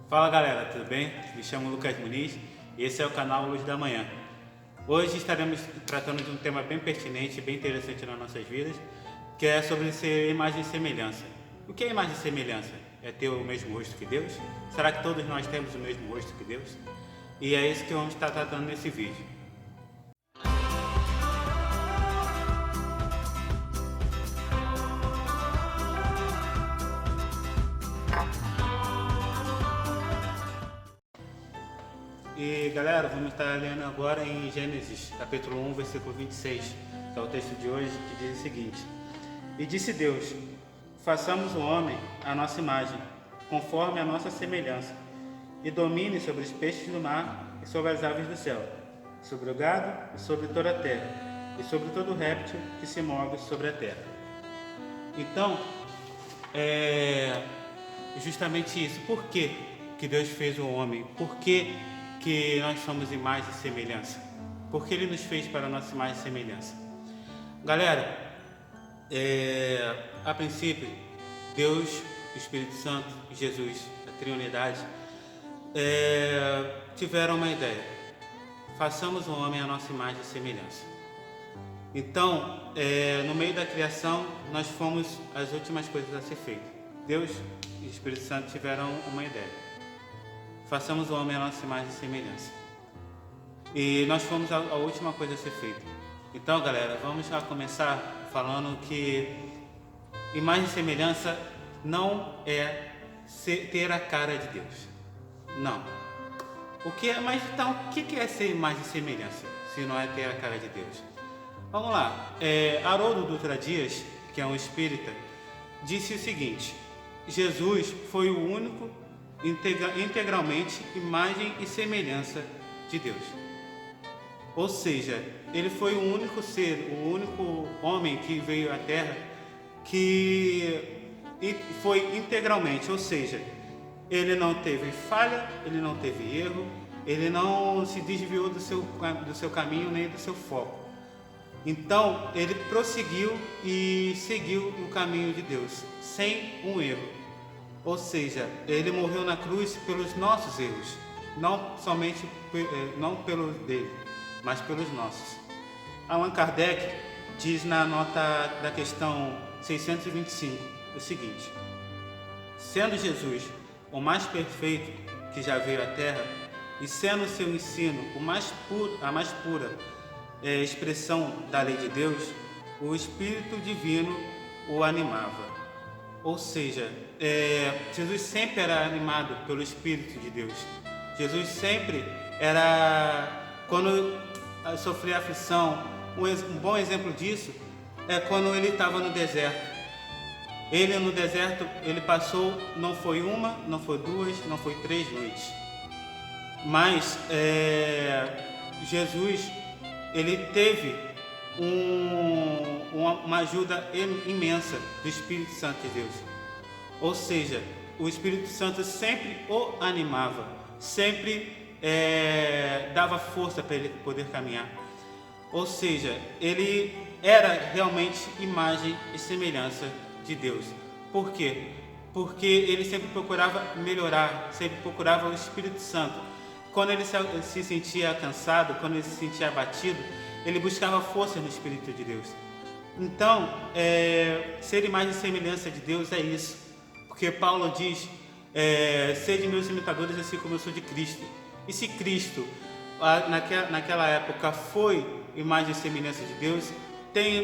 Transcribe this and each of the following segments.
Fala galera, tudo bem? Me chamo Lucas Muniz e esse é o canal Luz da Manhã. Hoje estaremos tratando de um tema bem pertinente e bem interessante nas nossas vidas, que é sobre ser imagem e semelhança. O que é imagem e semelhança? É ter o mesmo rosto que Deus? Será que todos nós temos o mesmo rosto que Deus? E é isso que vamos estar tratando nesse vídeo. E galera, vamos estar lendo agora em Gênesis, capítulo 1, versículo 26, que é o texto de hoje, que diz o seguinte: E disse Deus: façamos o homem à nossa imagem, conforme a nossa semelhança, e domine sobre os peixes do mar e sobre as aves do céu, sobre o gado e sobre toda a terra, e sobre todo réptil que se move sobre a terra. Então, é justamente isso. Por que Deus fez o homem? Por que nós somos imagem e semelhança? Porque Ele nos fez para a nossa imagem e semelhança. Galera, a princípio, Deus, o Espírito Santo e Jesus, a Trindade, tiveram uma ideia: façamos o homem à nossa imagem e semelhança. Então, no meio da criação, nós fomos as últimas coisas a ser feitas. Deus e o Espírito Santo tiveram uma ideia: façamos o homem à nossa imagem e semelhança. E nós fomos a última coisa a ser feita. Então, galera, vamos já começar falando que imagem e semelhança não é ter a cara de Deus. Não. Mas então, o que é ser imagem e semelhança, se não é ter a cara de Deus? Vamos lá. Haroldo Dutra Dias, que é um espírita, disse o seguinte: Jesus foi o único integralmente imagem e semelhança de Deus. Ou seja, ele foi o único ser, o único homem que veio à Terra que foi integralmente, ou seja, ele não teve falha, ele não teve erro, ele não se desviou do seu caminho nem do seu foco. Então, ele prosseguiu e seguiu o caminho de Deus, sem um erro. Ou seja, ele morreu na cruz pelos nossos erros, não pelos dele, mas pelos nossos. Allan Kardec diz na nota da questão 625 o seguinte: sendo Jesus o mais perfeito que já veio à Terra, e sendo seu ensino a mais pura expressão da lei de Deus, o Espírito Divino o animava. Ou seja, Jesus sempre era animado pelo Espírito de Deus. Jesus sempre era, quando sofria aflição, um bom exemplo disso é quando ele estava no deserto. Ele no deserto, ele passou, não foi uma, não foi duas, não foi 3 noites. Mas Jesus, ele teve uma ajuda imensa do Espírito Santo de Deus. Ou seja, o Espírito Santo sempre o animava, sempre dava força para ele poder caminhar. Ou seja, ele era realmente imagem e semelhança de Deus. Por quê? Porque ele sempre procurava melhorar, sempre procurava o Espírito Santo. Quando ele se sentia cansado, quando ele se sentia abatido, ele buscava força no Espírito de Deus. Então, ser imagem e semelhança de Deus é isso. Porque Paulo diz: sede meus imitadores, assim como eu sou de Cristo. E se Cristo, naquela época, foi imagem e semelhança de Deus,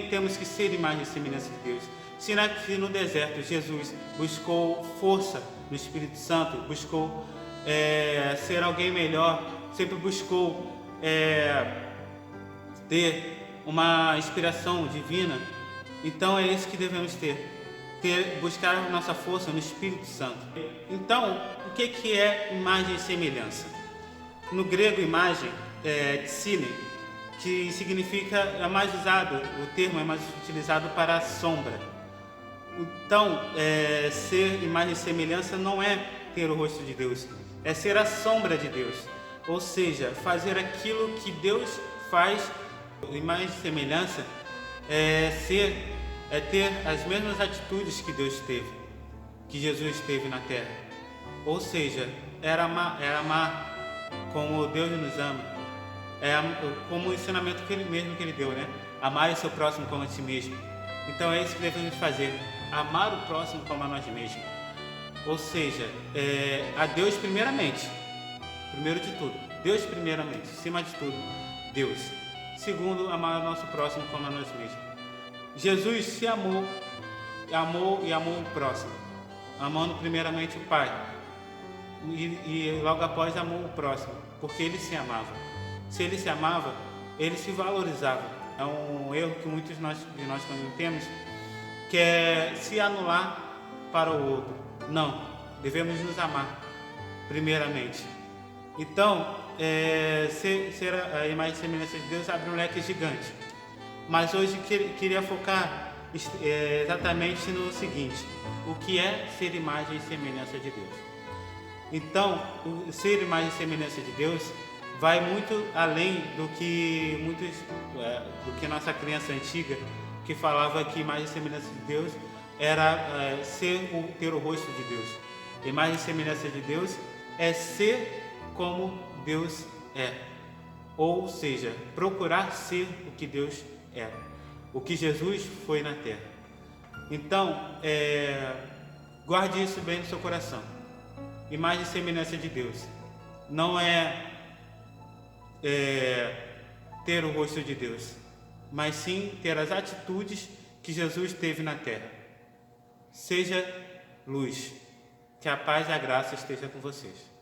temos que ser imagem e semelhança de Deus. Se no deserto Jesus buscou força no Espírito Santo, buscou ser alguém melhor, sempre buscou ter uma inspiração divina, então é isso que devemos ter. Buscar a nossa força no Espírito Santo. Então, o que é imagem e semelhança? No grego, imagem tsine, que significa, o termo é mais utilizado para a sombra. Então, ser imagem e semelhança não é ter o rosto de Deus, é ser a sombra de Deus. Ou seja, fazer aquilo que Deus faz. Imagem e semelhança é ter as mesmas atitudes que Deus teve, que Jesus teve na Terra. Ou seja, era amar como Deus nos ama, como o ensinamento que ele deu, né? Amar o seu próximo como a si mesmo. Então é isso que devemos fazer, amar o próximo como a nós mesmos. Ou seja, a Deus primeiramente, primeiro de tudo, Deus primeiramente, acima de tudo, Deus. Segundo, amar o nosso próximo como a nós mesmos. Jesus se amou e amou o próximo, amando primeiramente o Pai. E logo após amou o próximo, porque ele se amava. Se ele se amava, ele se valorizava. É um erro que muitos de nós cometemos, que é se anular para o outro. Não, devemos nos amar primeiramente. Então, ser a imagem e semelhança de Deus abre um leque gigante. Mas hoje queria focar exatamente no seguinte: o que é ser imagem e semelhança de Deus? Então, ser imagem e semelhança de Deus vai muito além do que nossa crença antiga, que falava que imagem e semelhança de Deus era ter o rosto de Deus. Imagem e semelhança de Deus é ser como Deus é, ou seja, procurar ser o que Deus é, o que Jesus foi na terra. Então, guarde isso bem no seu coração. Imagem e semelhança de Deus não é ter o rosto de Deus, mas sim ter as atitudes que Jesus teve na terra. Seja luz. Que a paz e a graça esteja com vocês.